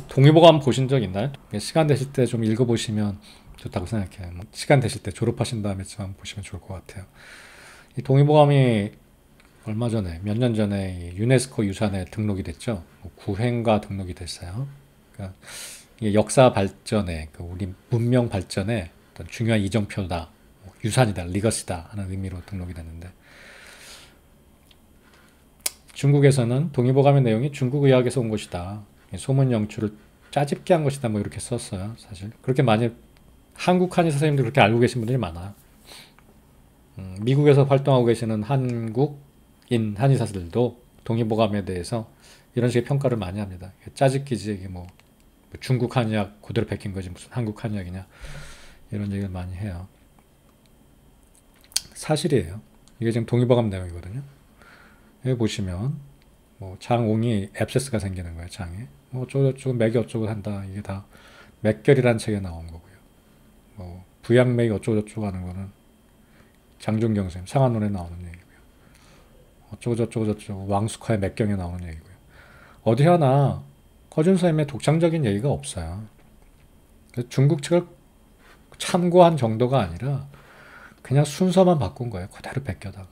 동의보감 보신 적 있나요? 시간 되실 때 좀 읽어보시면 좋다고 생각해요. 시간 되실 때 졸업하신 다음에쯤 보시면 좋을 것 같아요. 이 동의보감이 얼마 전에, 몇 년 전에 유네스코 유산에 등록이 됐죠. 구획과 등록이 됐어요. 그러니까 이게 역사 발전에, 우리 문명 발전에 어떤 중요한 이정표다, 유산이다, 리거시다 하는 의미로 등록이 됐는데, 중국에서는 동의보감의 내용이 중국 의학에서 온 것이다. 소문 영출을 짜집게 한 것이다. 뭐 이렇게 썼어요. 사실 그렇게 많이 한국 한의 선생님들 그렇게 알고 계신 분들이 많아요. 미국에서 활동하고 계시는 한국인 한의사들도 동의보감에 대해서 이런 식의 평가를 많이 합니다. 짜집기지 이게 뭐 중국 한의학 그대로 베낀 거지 무슨 한국 한의학이냐 이런 얘기를 많이 해요. 사실이에요. 이게 지금 동의보감 내용이거든요. 여기 보시면 뭐 장옹이 앱세스가 생기는 거예요. 장에 뭐 어쩌고저쩌고 맥이 어쩌고 한다. 이게 다 맥결이라는 책에 나온 거고요. 뭐 부양맥이 어쩌고저쩌고 하는 거는 장준경 선생님 상한론에 나오는 얘기고요. 어쩌고저쩌고 왕숙화의 맥경에 나오는 얘기고요. 어디 하나 허준 선생님의 독창적인 얘기가 없어요. 중국 책을 참고한 정도가 아니라 그냥 순서만 바꾼 거예요. 그대로 베껴다가.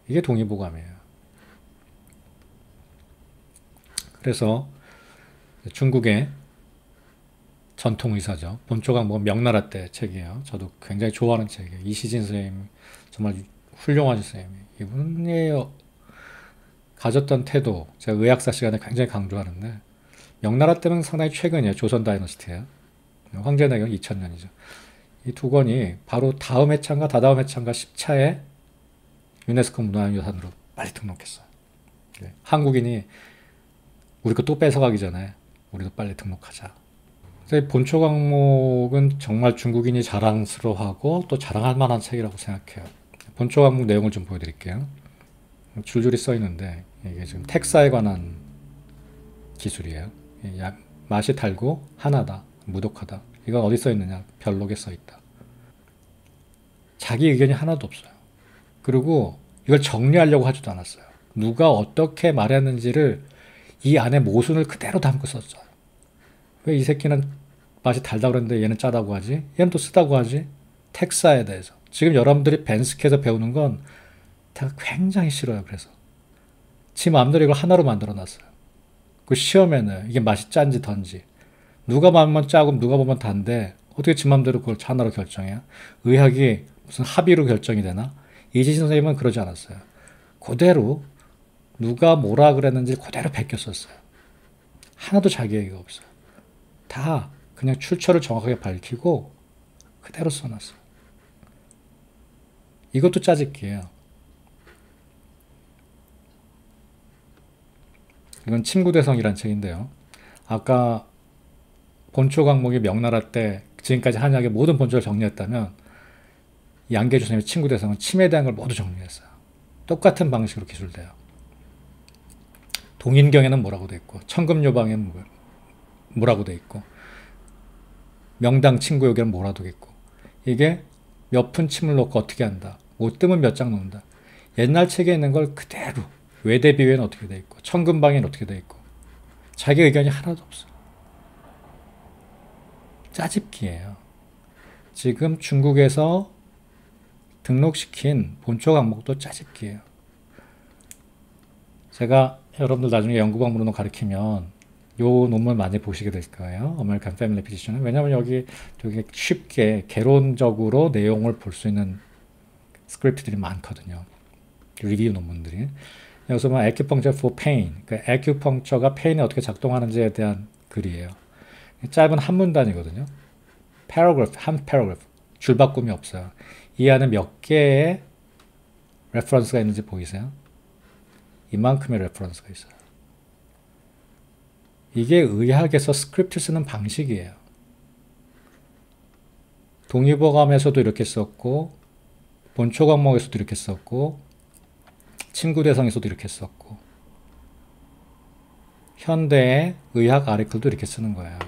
이게 동의보감이에요. 그래서 중국의 전통의사죠. 본초강목은 명나라 때 책이에요. 저도 굉장히 좋아하는 책이에요. 이시진 선생님 정말 훌륭한 선생님이 이분이 가졌던 태도 제가 의학사 시간에 굉장히 강조하는데 명나라 때는 상당히 최근이에요. 조선 다이너스티예요. 황제내경 2000년이죠. 이 두 권이 바로 다음 해창과 다다음 해창과 10차에 유네스코 문화유산으로 빨리 등록했어요. 한국인이 우리 거 또 뺏어가기 전에 우리도 빨리 등록하자. 본초 강목은 정말 중국인이 자랑스러워하고 또 자랑할 만한 책이라고 생각해요. 본초 강목 내용을 좀 보여드릴게요. 줄줄이 써 있는데 이게 지금 택사에 관한 기술이에요. 맛이 달고 하나다, 무독하다. 이건 어디 써 있느냐? 별록에 써 있다. 자기 의견이 하나도 없어요. 그리고 이걸 정리하려고 하지도 않았어요. 누가 어떻게 말했는지를 이 안에 모순을 그대로 담고 썼어요. 왜 이 새끼는 맛이 달다고 그랬는데 얘는 짜다고 하지? 얘는 또 쓰다고 하지? 텍사에 대해서. 지금 여러분들이 벤스케에서 배우는 건 제가 굉장히 싫어요. 그래서. 지 마음대로 이걸 하나로 만들어 놨어요. 그 시험에는 이게 맛이 짠지 던지. 누가 보면 짜고 누가 보면 단데 어떻게 지 마음대로 그걸 하나로 결정해요? 의학이 무슨 합의로 결정이 되나? 이지신 선생님은 그러지 않았어요. 그대로 누가 뭐라 그랬는지 그대로 베껴 썼어요. 하나도 자기 얘기가 없어요. 다 그냥 출처를 정확하게 밝히고 그대로 써놨어요. 이것도 짜집기예요. 이건 침구대성이란 책인데요. 아까 본초 강목이 명나라 때 지금까지 한약의 모든 본초를 정리했다면 양계주 선생님의 침구대성은 침에 대한 걸 모두 정리했어요. 똑같은 방식으로 기술돼요. 동인경에는 뭐라고 돼 있고 천금요방에는 뭐라고 돼 있고 명당 침구역에는 뭐라고 돼 있고 이게 몇 푼 침을 넣고 어떻게 한다. 못 뜨면 몇 장 넣는다. 옛날 책에 있는 걸 그대로 외대비회는 어떻게 돼 있고 천금방에는 어떻게 돼 있고 자기 의견이 하나도 없어. 짜집기예요. 지금 중국에서 등록시킨 본초 강목도 짜집기예요. 제가 여러분들 나중에 연구방문으로 가르치면 요 논문 많이 보시게 될 거예요. 아메리칸 패밀리 피지션은. 왜냐하면 여기 되게 쉽게 개론적으로 내용을 볼 수 있는 스크립트들이 많거든요. 리뷰 논문들이. 여기서 뭐 acupuncture for pain, 그러니까 acupuncture가 페인에 어떻게 작동하는지에 대한 글이에요. 짧은 한 문단이거든요. paragraph, 한 paragraph. 줄바꿈이 없어요. 이 안에 몇 개의 레퍼런스가 있는지 보이세요? 이만큼의 레퍼런스가 있어요. 이게 의학에서 스크립트 쓰는 방식이에요. 동의보감에서도 이렇게 썼고 본초 강목에서도 이렇게 썼고 침구대성에서도 이렇게 썼고 현대의 의학 아리클도 이렇게 쓰는 거예요.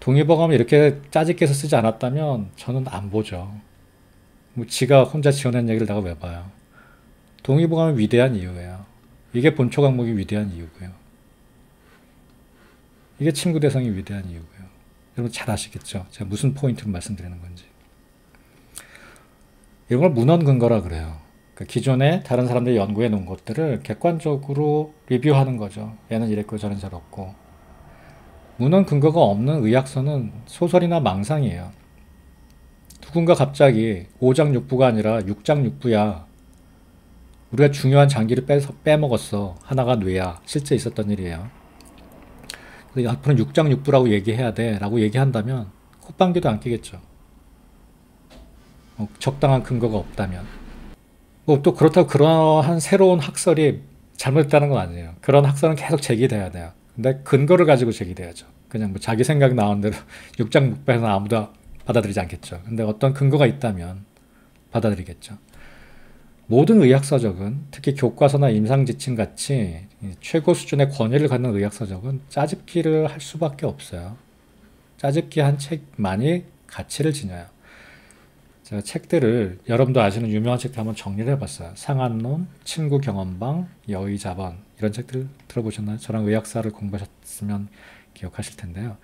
동의보감을 이렇게 짜집게 해서 쓰지 않았다면 저는 안 보죠. 뭐 지가 혼자 지어낸 얘기를 내가 왜 봐요. 동의보감이 위대한 이유예요. 이게 본초 강목이 위대한 이유고요. 이게 친구 대상이 위대한 이유고요. 여러분 잘 아시겠죠? 제가 무슨 포인트로 말씀드리는 건지. 이런 걸 문헌 근거라 그래요. 그러니까 기존에 다른 사람들이 연구해 놓은 것들을 객관적으로 리뷰하는 거죠. 얘는 이랬고 저는 저랬고. 문헌 근거가 없는 의학서는 소설이나 망상이에요. 누군가 갑자기 5장 6부가 아니라 6장 6부야. 우리가 중요한 장기를 빼먹었어. 하나가 뇌야. 실제 있었던 일이에요. 그래서 앞으로는 6장 6부라고 얘기해야 돼 라고 얘기한다면 콧방귀도 안 끼겠죠. 적당한 근거가 없다면. 뭐 또 그렇다고 그러한 새로운 학설이 잘못됐다는 건 아니에요. 그런 학설은 계속 제기돼야 돼요. 근데 근거를 가지고 제기돼야죠. 그냥 뭐 자기 생각 나온 대로 6장 6부에서는 아무도 받아들이지 않겠죠. 근데 어떤 근거가 있다면 받아들이겠죠. 모든 의학서적은 특히 교과서나 임상지침 같이 최고 수준의 권위를 갖는 의학서적은 짜집기를 할 수밖에 없어요. 짜집기 한 책만이 가치를 지녀요. 제가 책들을 여러분도 아시는 유명한 책들 한번 정리를 해봤어요. 상한론, 친구 경험방, 여의자본 이런 책들 들어보셨나요? 저랑 의학사를 공부하셨으면 기억하실 텐데요.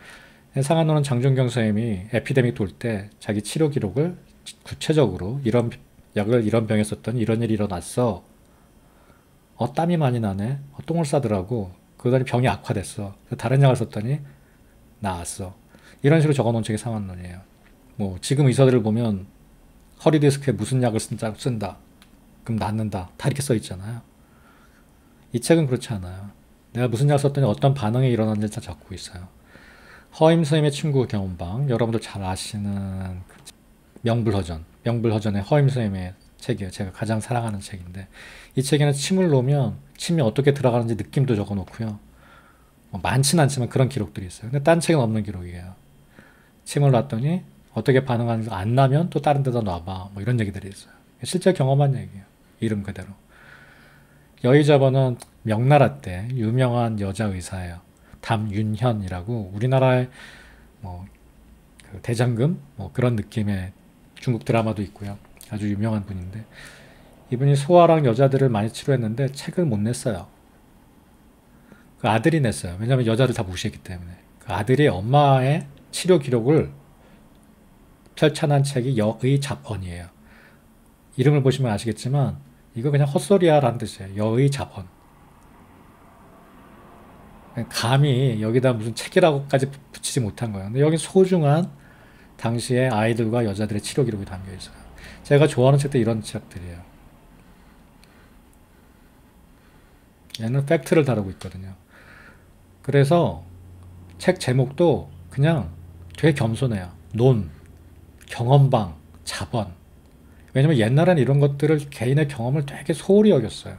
상한론은 장준경 선생님이 에피데믹 돌 때 자기 치료 기록을 구체적으로 이런 약을 이런 병에 썼더니 이런 일이 일어났어. 땀이 많이 나네. 똥을 싸더라고. 그러더니 병이 악화됐어. 다른 약을 썼더니 나았어. 이런 식으로 적어놓은 책이 상한론이에요. 뭐 지금 의사들을 보면 허리 디스크에 무슨 약을 쓴다. 그럼 낫는다. 다 이렇게 써 있잖아요. 이 책은 그렇지 않아요. 내가 무슨 약을 썼더니 어떤 반응이 일어났는지 다 적고 있어요. 허임 선생님의 친구 경험방, 여러분들 잘 아시는 명불허전의 허임 선생님의 책이에요. 제가 가장 사랑하는 책인데 이 책에는 침을 놓으면 침이 어떻게 들어가는지 느낌도 적어놓고요. 많지는 않지만 그런 기록들이 있어요. 근데 딴 책은 없는 기록이에요. 침을 놨더니 어떻게 반응하는지 안 나면 또 다른 데다 놔봐. 뭐 이런 얘기들이 있어요. 실제 경험한 얘기예요. 이름 그대로. 여의자본은 명나라 때 유명한 여자 의사예요. 담윤현이라고 우리나라의 그 대장금 그런 느낌의 중국 드라마도 있고요. 아주 유명한 분인데 이분이 소아랑 여자들을 많이 치료했는데 책을 못 냈어요. 그 아들이 냈어요. 왜냐하면 여자를 다 무시했기 때문에. 그 아들이 엄마의 치료 기록을 펼쳐난 책이 여의잡언이에요. 이름을 보시면 아시겠지만 이거 그냥 헛소리야 라는 뜻이에요. 여의잡언. 감히 여기다 무슨 책이라고까지 붙이지 못한 거예요. 근데 여기 소중한 당시의 아이들과 여자들의 치료 기록이 담겨 있어요. 제가 좋아하는 책도 이런 책들이에요. 얘는 팩트를 다루고 있거든요. 그래서 책 제목도 그냥 되게 겸손해요. 논, 경험방, 자본. 왜냐면 옛날에는 이런 것들을 개인의 경험을 되게 소홀히 여겼어요.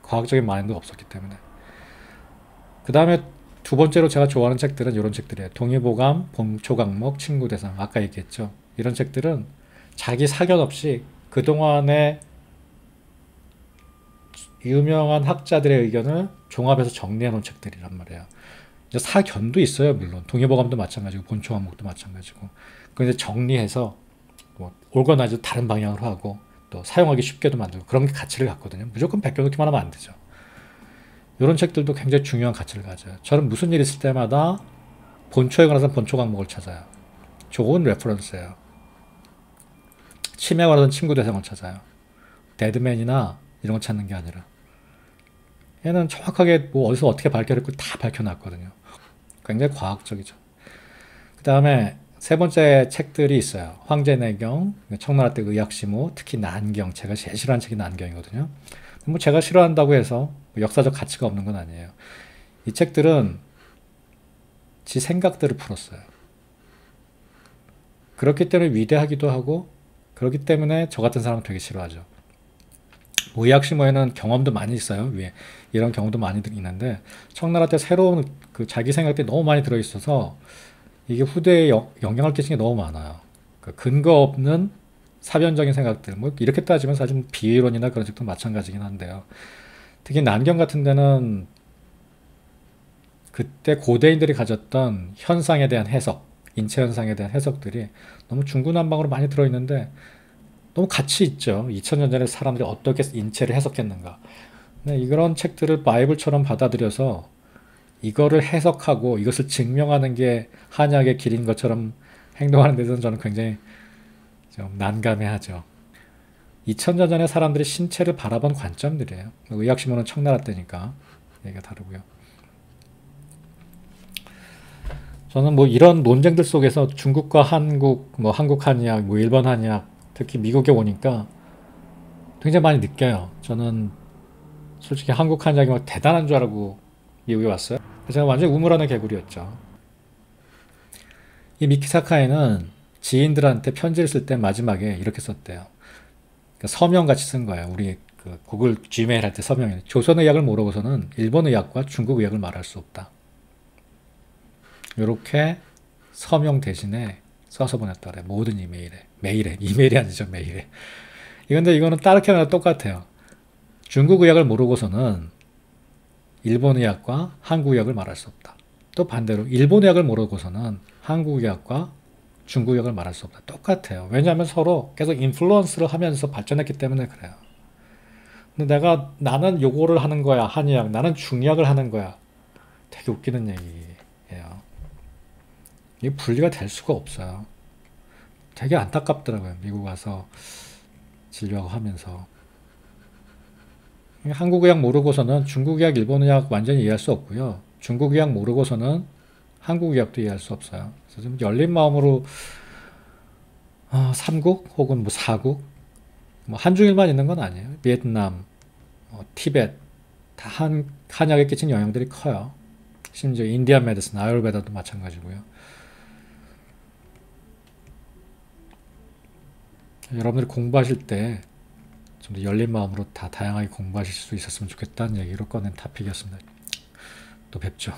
과학적인 마인드가 없었기 때문에. 그 다음에 두 번째로 제가 좋아하는 책들은 이런 책들이에요. 동의보감, 봉초강목, 친구대상. 아까 얘기했죠. 이런 책들은 자기 사견 없이 그동안의 유명한 학자들의 의견을 종합해서 정리해 놓은 책들이란 말이에요. 이제 사견도 있어요. 물론 동의보감도 마찬가지고 봉초강목도 마찬가지고. 그걸 이제 정리해서 올거나이즈 다른 방향으로 하고 또 사용하기 쉽게도 만들고 그런 게 가치를 갖거든요. 무조건 베껴놓기만 하면 안 되죠. 이런 책들도 굉장히 중요한 가치를 가져요. 저는 무슨 일 있을 때마다 본초에 관해서 본초 강목을 찾아요. 좋은 레퍼런스예요. 치매에 관해서는 친구 대상을 찾아요. 데드맨이나 이런 거 찾는 게 아니라 얘는 정확하게 어디서 어떻게 밝혀냈고 다 밝혀놨거든요. 굉장히 과학적이죠. 그 다음에 세 번째 책들이 있어요. 황제내경, 청나라 때 의학시모, 특히 난경. 제가 제일 싫어하는 책이 난경이거든요. 제가 싫어한다고 해서 역사적 가치가 없는 건 아니에요. 이 책들은 지 생각들을 풀었어요. 그렇기 때문에 위대하기도 하고 그렇기 때문에 저 같은 사람은 되게 싫어하죠. 의학시모에는 경험도 많이 있어요. 위에 이런 경우도 많이 있는데 청나라 때 새로운 그 자기 생각들이 너무 많이 들어있어서 이게 후대에 영향을 끼치는 게 너무 많아요. 그 근거 없는 사변적인 생각들, 이렇게 따지면 사실 비이론이나 그런 책도 마찬가지긴 한데요. 특히 난경 같은 데는 그때 고대인들이 가졌던 현상에 대한 해석, 인체 현상에 대한 해석들이 너무 중구난방으로 많이 들어있는데 너무 가치 있죠. 2000년 전에 사람들이 어떻게 인체를 해석했는가. 네, 이런 책들을 바이블처럼 받아들여서 이거를 해석하고 이것을 증명하는 게 한약의 길인 것처럼 행동하는 데서는 저는 굉장히 좀 난감해하죠. 2000년 전에 사람들이 신체를 바라본 관점들이에요. 의학신문은 청나라 때니까 얘기가 다르고요. 저는 뭐 이런 논쟁들 속에서 중국과 한국, 뭐 한국 한의학, 뭐 일본 한의학, 특히 미국에 오니까 굉장히 많이 느껴요. 저는 솔직히 한국 한의학이 막 대단한 줄 알고 미국에 왔어요. 제가 완전히 우물안의 개구리였죠. 이 미키사카이는 지인들한테 편지를 쓸 때 마지막에 이렇게 썼대요. 그러니까 서명같이 쓴 거예요. 우리 그 구글 지메일 할 때 서명이. 조선의학을 모르고서는 일본의학과 중국의학을 말할 수 없다. 이렇게 서명 대신에 써서 보냈다 그래. 모든 이메일에. 메일에. 이메일이 아니죠. 메일에. 이건데 이거는 따르게나 똑같아요. 중국의학을 모르고서는 일본의학과 한국의학을 말할 수 없다. 또 반대로 일본의학을 모르고서는 한국의학과 중국의학을 말할 수 없다. 똑같아요. 왜냐하면 서로 계속 인플루언스를 하면서 발전했기 때문에 그래요. 근데 나는 요거를 하는 거야. 한의학. 나는 중의학을 하는 거야. 되게 웃기는 얘기예요. 이게 분리가 될 수가 없어요. 되게 안타깝더라고요. 미국 와서 진료하고 하면서. 한국의학 모르고서는 중국의학, 일본의학 완전히 이해할 수 없고요. 중국의학 모르고서는 한국의학도 이해할 수 없어요. 그래서 좀 열린 마음으로 삼국 혹은 뭐 사국, 뭐 한중일만 있는 건 아니에요. 베트남, 티벳 다 한약에 끼친 영향들이 커요. 심지어 인디안 메디슨, 아유르베다도 마찬가지고요. 여러분들이 공부하실 때 좀 더 열린 마음으로 다 다양하게 공부하실 수 있었으면 좋겠다는 얘기로 꺼낸 토픽이었습니다. 또 뵙죠.